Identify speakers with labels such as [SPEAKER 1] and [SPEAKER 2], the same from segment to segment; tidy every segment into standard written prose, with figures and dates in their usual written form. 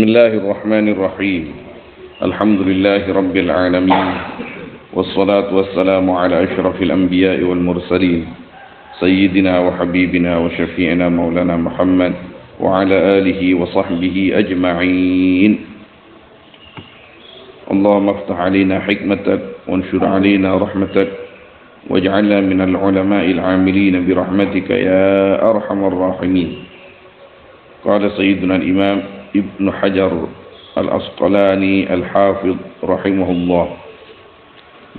[SPEAKER 1] Bismillahirrahmanirrahim. Alhamdulillahi rabbil alamin. Wassalatu wassalamu ala asyrafil anbiya'i wal mursalin. Sayyidina wa habibina wa syafi'ina maulana Muhammad wa ala alihi wa sahbihi ajma'in. Allahumma aftah alaina hikmatak wanshur alaina rahmatak waj'alna minal ulama'il 'amilin bi rahmatika ya arhamar rahimin. Qala sayyiduna al-imam Ibn Hajar al-Asqalani al-Hafidh rahimahullah.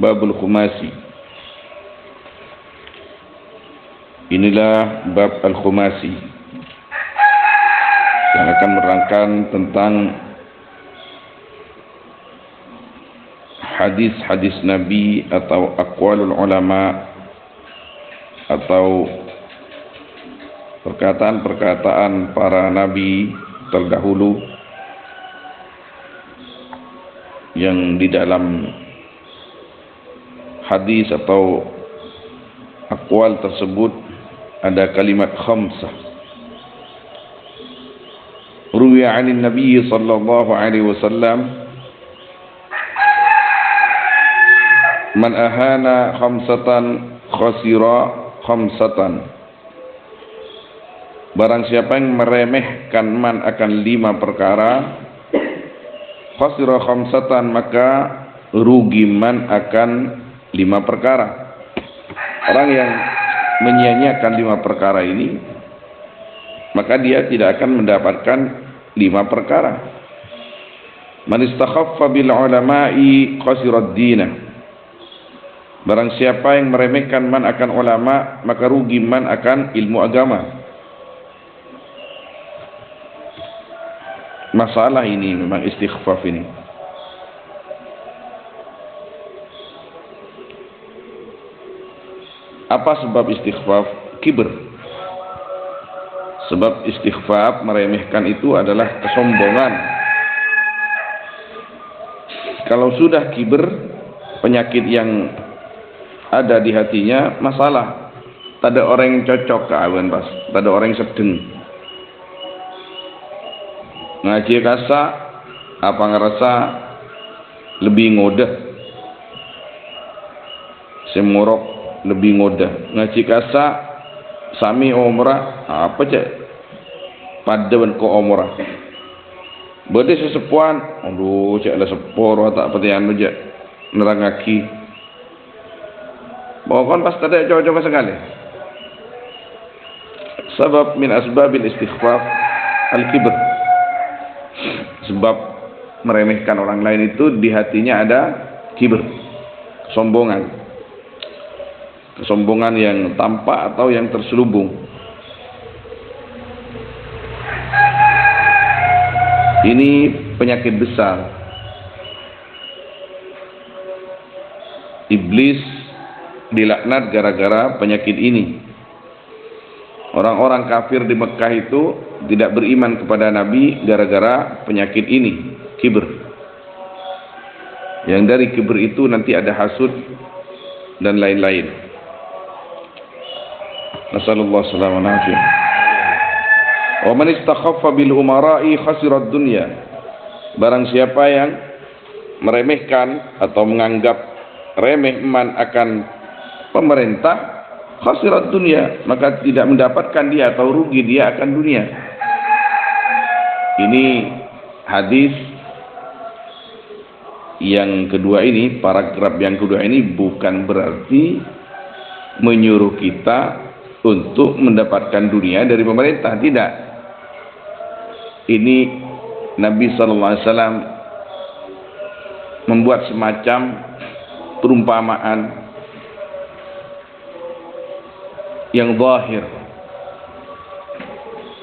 [SPEAKER 1] Babul Khumasi. Inilah bab al-Khumasi yang akan menerangkan tentang hadis-hadis Nabi atau aqwalul ulama atau perkataan-perkataan para nabi terdahulu yang di dalam hadis atau aqwal tersebut ada kalimat khamsah. Ruwiya 'anil Nabi sallallahu alaihi wasallam man ahana khamsatan khasira khamsatan. Barang siapa yang meremehkan man akan 5 perkara, khasira khamsatan, maka rugi man akan 5 perkara. Orang yang menyia-nyiakan 5 perkara ini, maka dia tidak akan mendapatkan 5 perkara. Man istakhaffa bil ulama'i khasirad dinah. Barang siapa yang meremehkan man akan ulama, maka rugi man akan ilmu agama. Masalah ini memang istighfaf ini. Apa sebab istighfaf? Kibr. Sebab istighfaf meremehkan itu adalah kesombongan. Kalau sudah kibr, penyakit yang ada di hatinya, masalah. Tak ada orang yang cocok ke awan pas, tak ada orang yang sedeng. Ngaji kasa apa ngerasa lebih ngodah, semorok lebih ngodah. Ngaji kasa sami umrah apa cek padawan ko umrah. Berarti sesepuan, aduh cek lah sepor tak pertian aja nerang ngaki. Bahkan pas tadi coba-coba sekali. Sebab min asbabil istighfar al-kibr. Sebab meremehkan orang lain itu di hatinya ada kibr, kesombongan. Kesombongan yang tampak atau yang terselubung. Ini penyakit besar. Iblis dilaknat gara-gara penyakit ini. Orang-orang kafir di Mekah itu tidak beriman kepada Nabi gara-gara penyakit ini, kibr. Yang dari kibr itu nanti ada hasud dan lain-lain. Nasallallahu alaihi wasallam. Wa man istakhaffa bil umara'i khasirat dunya. Barang siapa yang meremehkan atau menganggap remeh man akan pemerintah, khasirat dunia, maka tidak mendapatkan dia atau rugi dia akan dunia. Ini hadis yang kedua ini, paragraf yang kedua ini bukan berarti menyuruh kita untuk mendapatkan dunia dari pemerintah, tidak. Ini Nabi SAW membuat semacam perumpamaan yang zahir.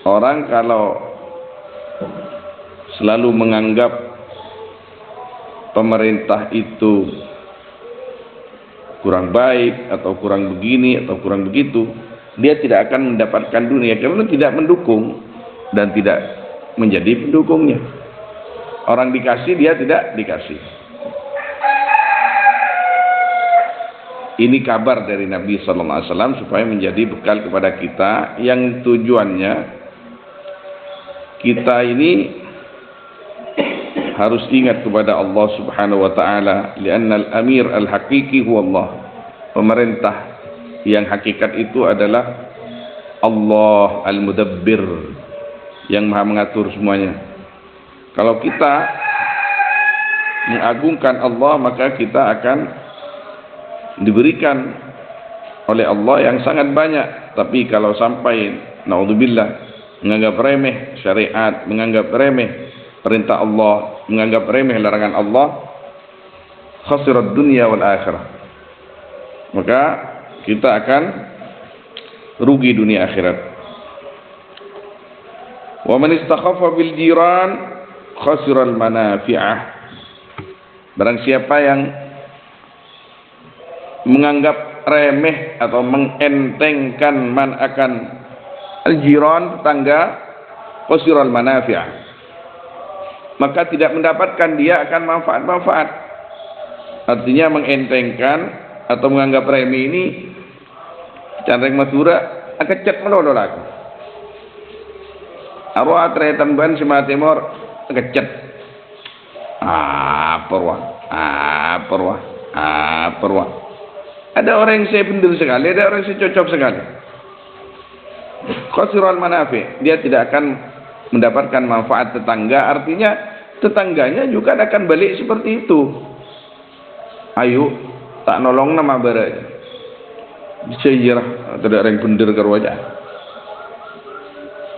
[SPEAKER 1] Orang kalau selalu menganggap pemerintah itu kurang baik atau kurang begini atau kurang begitu, dia tidak akan mendapatkan dunia karena tidak mendukung dan tidak menjadi pendukungnya. Orang dikasih, dia tidak dikasih. Ini kabar dari Nabi Sallallahu Alaihi Wasallam supaya menjadi bekal kepada kita, yang tujuannya kita ini harus ingat kepada Allah Subhanahu wa taala, li'anna al-amir al-haqiqi huwa Allah. Pemerintah yang hakikat itu adalah Allah al-mudabbir, yang maha mengatur semuanya. Kalau kita mengagungkan Allah, maka kita akan diberikan oleh Allah yang sangat banyak. Tapi kalau sampai naudzubillah menganggap remeh syariat, menganggap remeh perintah Allah, menganggap remeh larangan Allah, khasirat dunia wal akhirah, maka kita akan rugi dunia akhirat. Wa man istakhaffa bil jiran khasiral manafi'ah. Barang siapa yang menganggap remeh atau mengentengkan man akan al-jiran, tetangga, khasiral manafi'ah, maka tidak mendapatkan dia akan manfaat-manfaat. Artinya mengentengkan atau menganggap remeh ini canreng Madura kecat melodol aku. Arwah tretan ban Sima Timur kecat. Perwah. Ada orang yang saya benar sekali, ada orang yang saya cocok sekali. Khasiral manafi, dia tidak akan mendapatkan manfaat tetangga. Artinya tetangganya juga akan balik seperti itu. Ayo tak nolong nama barat. Dicerah tidak orang bener karo aja.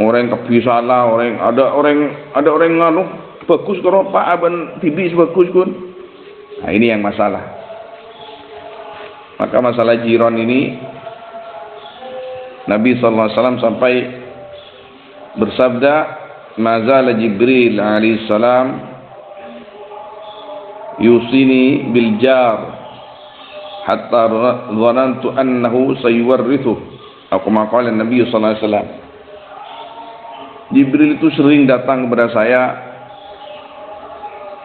[SPEAKER 1] Orang tapi salah, ada orang nganu bagus karo Pak Aban Bibi bagus kun. Nah, ini yang masalah. Maka masalah jiran ini Nabi sallallahu alaihi wasallam sampai bersabda, "Mazala Jibril alaihi salam yusini bil jar hatta dhanantu annahu sayuwarrithu." Aku maqala Nabi sallallahu alaihi wasallam. Jibril itu sering datang kepada saya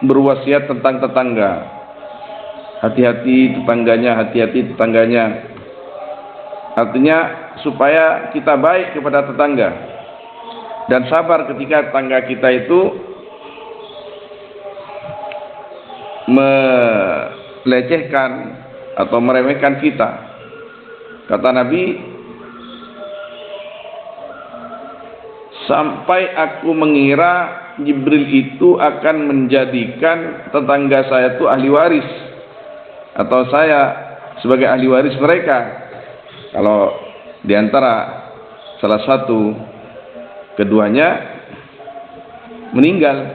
[SPEAKER 1] berwasiat tentang tetangga. Hati-hati tetangganya. Artinya supaya kita baik kepada tetangga dan sabar ketika tetangga kita itu melecehkan atau meremehkan kita. Kata Nabi, sampai aku mengira Jibril itu akan menjadikan tetangga saya itu ahli waris, atau saya sebagai ahli waris mereka. Kalau diantara salah satu keduanya meninggal,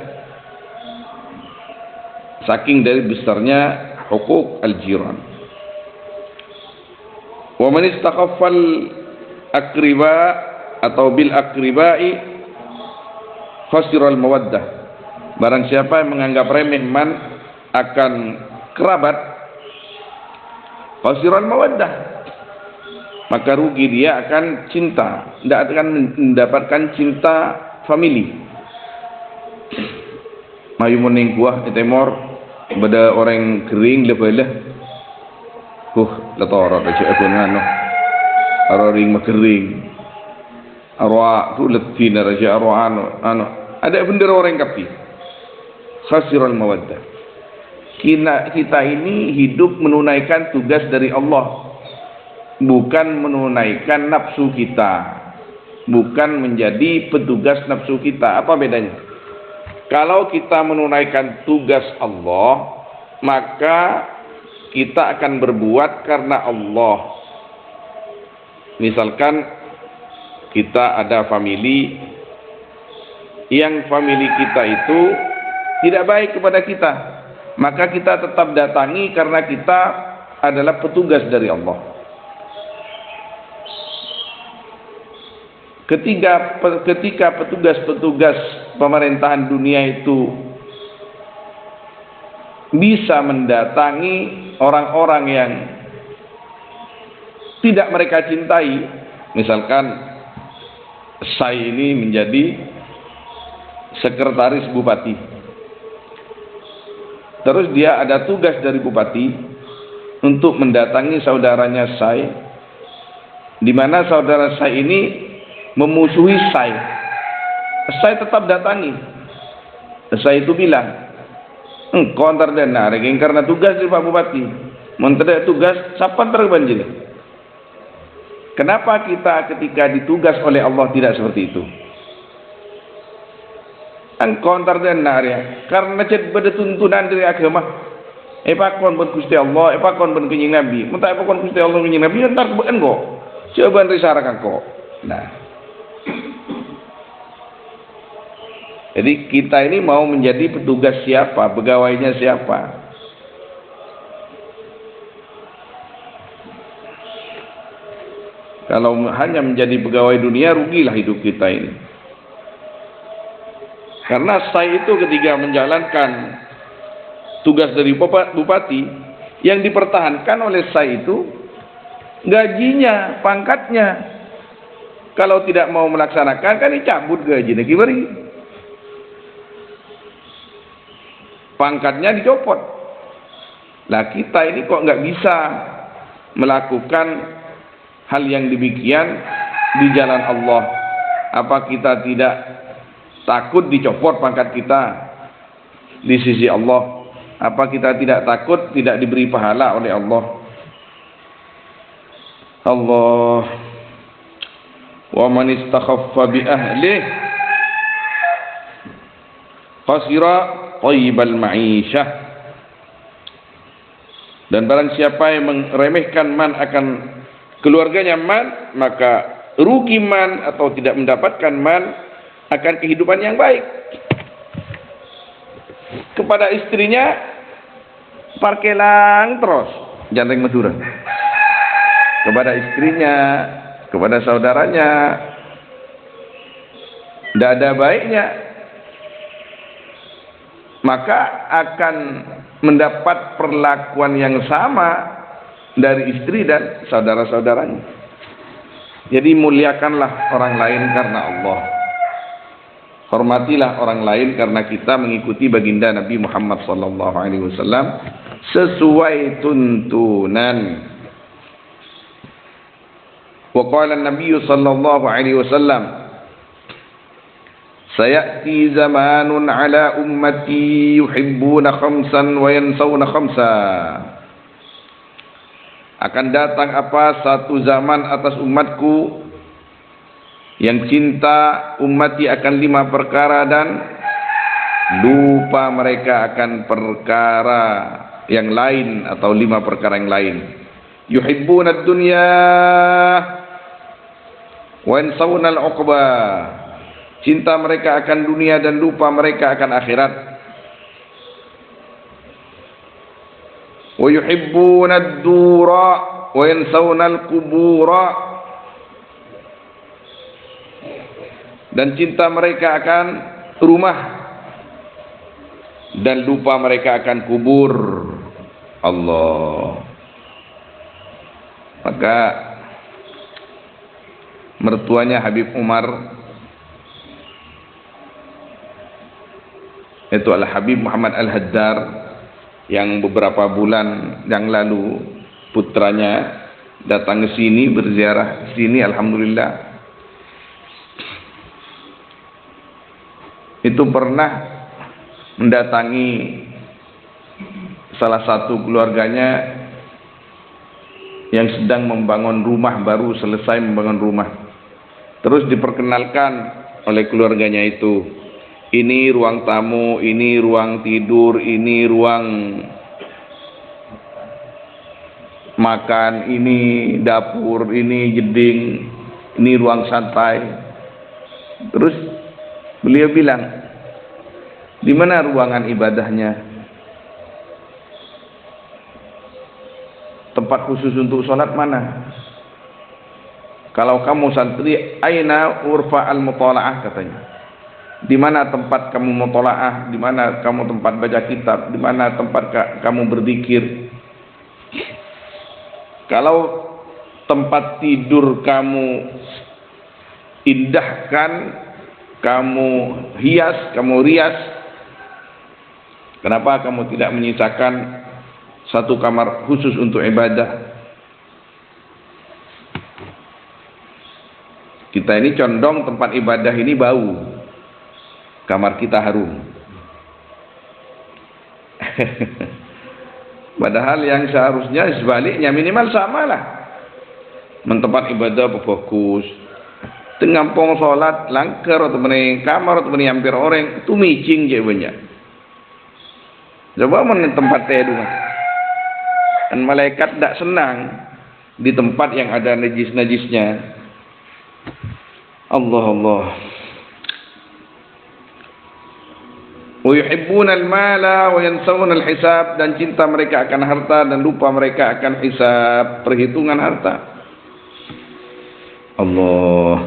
[SPEAKER 1] saking dari besarnya hukuk al-jiran. Wa man istaqaffal akriba atau bil akribai khasiral mawaddah. Barang siapa yang menganggap remeh man akan kerabat, khasiral mawaddah, maka rugi dia akan cinta, tidak akan mendapatkan cinta family. Mayu mening kuah temor pada orang kering lebelah. Letoro baca aku ngano. Aroring makering. Arwa tu letina raja arwa ano. Ada bener orang kapi. Khasiral mawaddah. Kita ini hidup menunaikan tugas dari Allah, bukan menunaikan nafsu kita, bukan menjadi petugas nafsu kita. Apa bedanya? Kalau kita menunaikan tugas Allah, maka kita akan berbuat karena Allah. Misalkan kita ada family yang family kita itu tidak baik kepada kita, maka kita tetap datangi karena kita adalah petugas dari Allah. Ketika petugas-petugas pemerintahan dunia itu bisa mendatangi orang-orang yang tidak mereka cintai, misalkan saya ini menjadi sekretaris bupati, terus dia ada tugas dari bupati untuk mendatangi saudaranya saya, di mana saudara saya ini memusuhi saya tetap datangi. Saya itu bilang, Engkau antar dana regeng karena tugas di Pak Bupati. Menteri tugas siapa terbanjir. Kenapa kita ketika ditugas oleh Allah tidak seperti itu? Engkau antar dana ya karena ced beda tuntunan dari agama. Pakon ben Gusti Allah, pakon ben Kanjeng Nabi. Mentah pakon Gusti Allah Kanjeng Nabi entar engko. Coba risarah kangko. Nah. Jadi kita ini mau menjadi petugas siapa, pegawainya siapa? Kalau hanya menjadi pegawai dunia, rugilah hidup kita ini. Karena saya itu ketika menjalankan tugas dari bupati, yang dipertahankan oleh saya itu gajinya, pangkatnya. Kalau tidak mau melaksanakan, kan dicabut gajinya. Gimana? Pangkatnya dicopot. Lah kita ini kok nggak bisa melakukan hal yang demikian di jalan Allah? Apa kita tidak takut dicopot pangkat kita di sisi Allah? Apa kita tidak takut tidak diberi pahala oleh Allah? Allah wa man istakhaffa bi ahlihi khasira thayyibal ma'isyah. Dan barang siapa yang meremehkan man akan keluarganya man, maka rugi man atau tidak mendapatkan man akan kehidupan yang baik. Kepada istrinya parkelang terus janteng Madura. Kepada istrinya, kepada saudaranya tidak ada baiknya, maka akan mendapat perlakuan yang sama dari istri dan saudara-saudaranya. Jadi muliakanlah orang lain karena Allah. Hormatilah orang lain karena kita mengikuti baginda Nabi Muhammad SAW sesuai tuntunan. Wa qala an-nabiy sallallahu alaihi wasallam, sayati zamanun ala ummati yuhibbuna khamsan wa yansawna khamsa. Akan datang satu zaman atas umatku yang cinta ummati akan 5 perkara dan lupa mereka akan perkara yang lain atau 5 perkara yang lain. Yuhibbuna ad-dunya wa yansawna al-uqba. Cinta mereka akan dunia dan lupa mereka akan akhirat. Wa yuhibbuna ad-dura wa yansawna al-qubura. Dan cinta mereka akan rumah dan lupa mereka akan kubur. Allah. Maka mertuanya Habib Umar, itu Al-Habib Muhammad Al-Haddar, yang beberapa bulan yang lalu putranya datang ke sini berziarah ke sini, alhamdulillah. Itu pernah mendatangi salah satu keluarganya yang sedang membangun rumah, baru selesai membangun rumah. Terus diperkenalkan oleh keluarganya itu, ini ruang tamu, ini ruang tidur, ini ruang makan, ini dapur, ini jeding, ini ruang santai. Terus beliau bilang, di mana ruangan ibadahnya? Tempat khusus untuk sholat mana? Kalau kamu santri, aina urfa al-mutola'ah, katanya. Di mana tempat kamu mutola'ah? Di mana kamu tempat baca kitab? Di mana tempat kamu berzikir? Kalau tempat tidur kamu indahkan, kamu hias, kamu rias, kenapa kamu tidak menyisakan satu kamar khusus untuk ibadah? Kita ini condong tempat ibadah ini bau, kamar kita harum. Padahal yang seharusnya sebaliknya minimal samalah. Mentempat ibadah fokus. Tengampong sholat langkar atau meneng kamar atau meneng hampir orang itu micing je banyak. Coba meneng tempat teduh. Dan malaikat tak senang di tempat yang ada najis-najisnya. Allah Allah. Wa yuhibbuna al-mala wa yansawna al-hisab, dan cinta mereka akan harta dan lupa mereka akan hisab, perhitungan harta. Allah.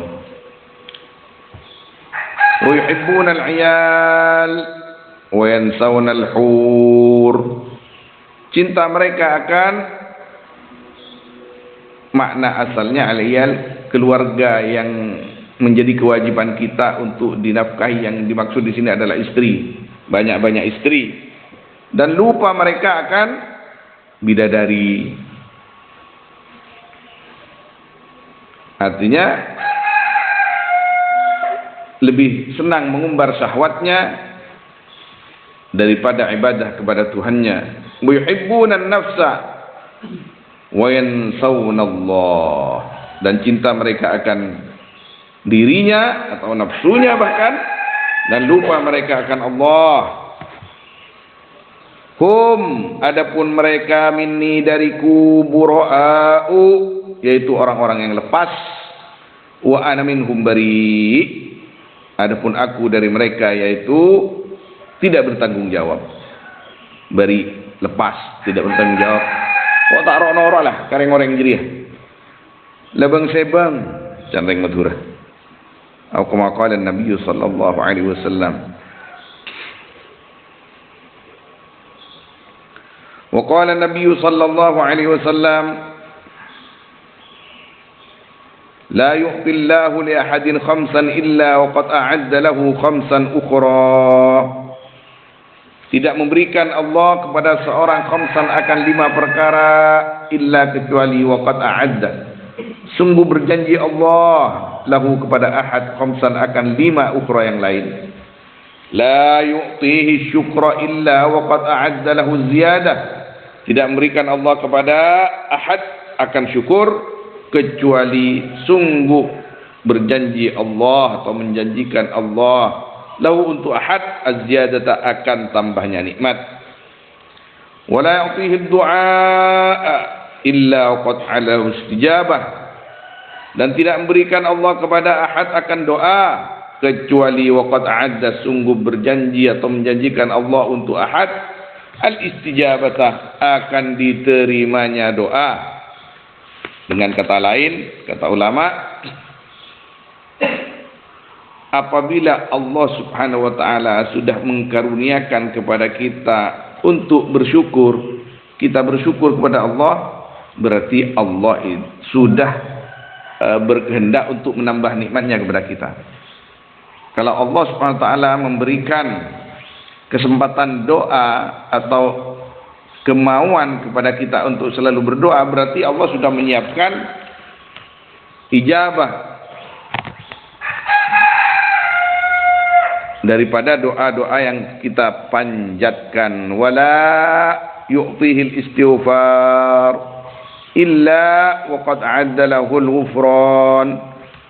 [SPEAKER 1] Wa yuhibbuna al-'iyal wa yansawna al-hur. Cinta mereka akan, makna asalnya al-'iyal, keluarga yang menjadi kewajiban kita untuk dinafkahi. Yang dimaksud di sini adalah istri. Banyak-banyak istri. Dan lupa mereka akan bidadari. Artinya lebih senang mengumbar syahwatnya daripada ibadah kepada Tuhannya. Wa yuhibbuna an-nafsa wa yansawna Allah. Dan cinta mereka akan dirinya atau nafsunya bahkan, dan lupa mereka akan Allah. Hum, adapun mereka, minni dariku, bura'u, yaitu orang-orang yang lepas, wa ana minhum bari, adapun aku dari mereka, yaitu tidak bertanggung jawab. Bari, lepas, tidak bertanggung jawab. Kok tak rok-norok lah kareng orang jeriah. Labang sebang canreng madura. Atau kama qala Nabi sallallahu alaihi wasallam. Wa qala Nabi sallallahu alaihi wasallam, la yu'ti Allahu li ahadin khamsan illa wa qad a'adda lahu khamsan ukhra. Tidak memberikan Allah kepada seorang khamsan akan 5 perkara illa kecuali wa qad a'adda. Sungguh berjanji Allah lahu kepada ahad khamsan akan 5 ukhra yang lain. La yu'tihi syukra illa wa qad a'adda lahu ziyadah. Tidak memberikan Allah kepada ahad akan syukur kecuali sungguh berjanji Allah atau menjanjikan Allah lahu untuk ahad az-ziyadata akan tambahnya nikmat. Wa la yu'tihi ad-du'a illa wa qad 'alahu istijabah. Dan tidak memberikan Allah kepada ahad akan doa kecuali waqad a'adda, sungguh berjanji atau menjanjikan Allah untuk ahad al-istijabata, akan diterimanya doa. Dengan kata lain, kata ulama, apabila Allah Subhanahu wa taala sudah mengkaruniakan kepada kita untuk bersyukur, kita bersyukur kepada Allah, berarti Allah sudah berkehendak untuk menambah nikmatnya kepada kita. Kalau Allah Subhanahu wa taala memberikan kesempatan doa atau kemauan kepada kita untuk selalu berdoa, berarti Allah sudah menyiapkan ijabah daripada doa-doa yang kita panjatkan. Wala yu'tihil istighfar illa waqad a'addalahul ghufran,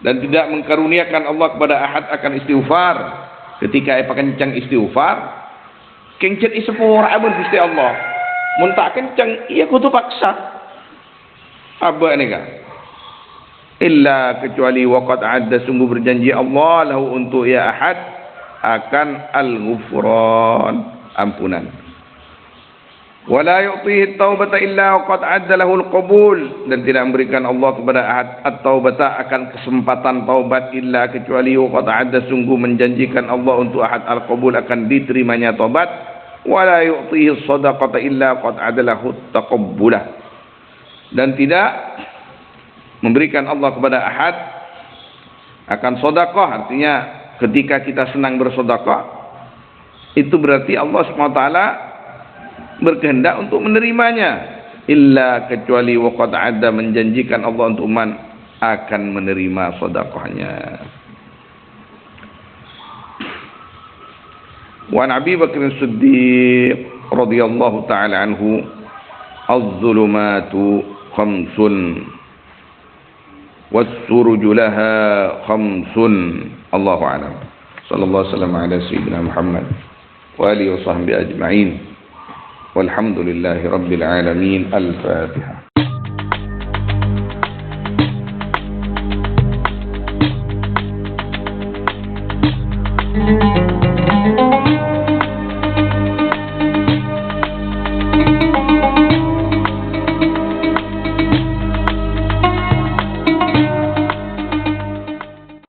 [SPEAKER 1] dan tidak mengkaruniakan Allah kepada ahad akan istighfar ketika kencang istighfar kencet isepur abun Gusti Allah mun tak kencang iya kudu paksa apa ni ka illa kecuali waqad a'adda, sungguh berjanji Allah lahu untuk ya ahad akan al-ghufran, ampunan. Wala yu'tihi at-taubata illa waqad 'adda lahu al-qabul, dan tidak memberikan Allah kepada ahad at-taubata akan kesempatan taubat illa kecuali waqad 'adda, sungguh menjanjikan Allah untuk ahad al-qabul akan diterimanya taubat. Wala yu'tihi as-sadaqata illa waqad 'adda lahu at-taqabbulah, dan tidak memberikan Allah kepada ahad akan sedekah. Artinya ketika kita senang bersedekah, itu berarti Allah SWT berkehendak untuk menerimanya. Illa kecuali waqad ada, menjanjikan Allah untuk man akan menerima sedekahnya. Wa Abi Bakr As-Siddiq radhiyallahu taala anhu, "Az-zulumatu khamsun was-suruju laha khamsun." Allahu a'lam. Sallallahu alaihi wasallam ala sayyidina Muhammad wa alihi wa sahbihi ajma'in. Walhamdulillahi rabbil alamin. Al-Fatihah.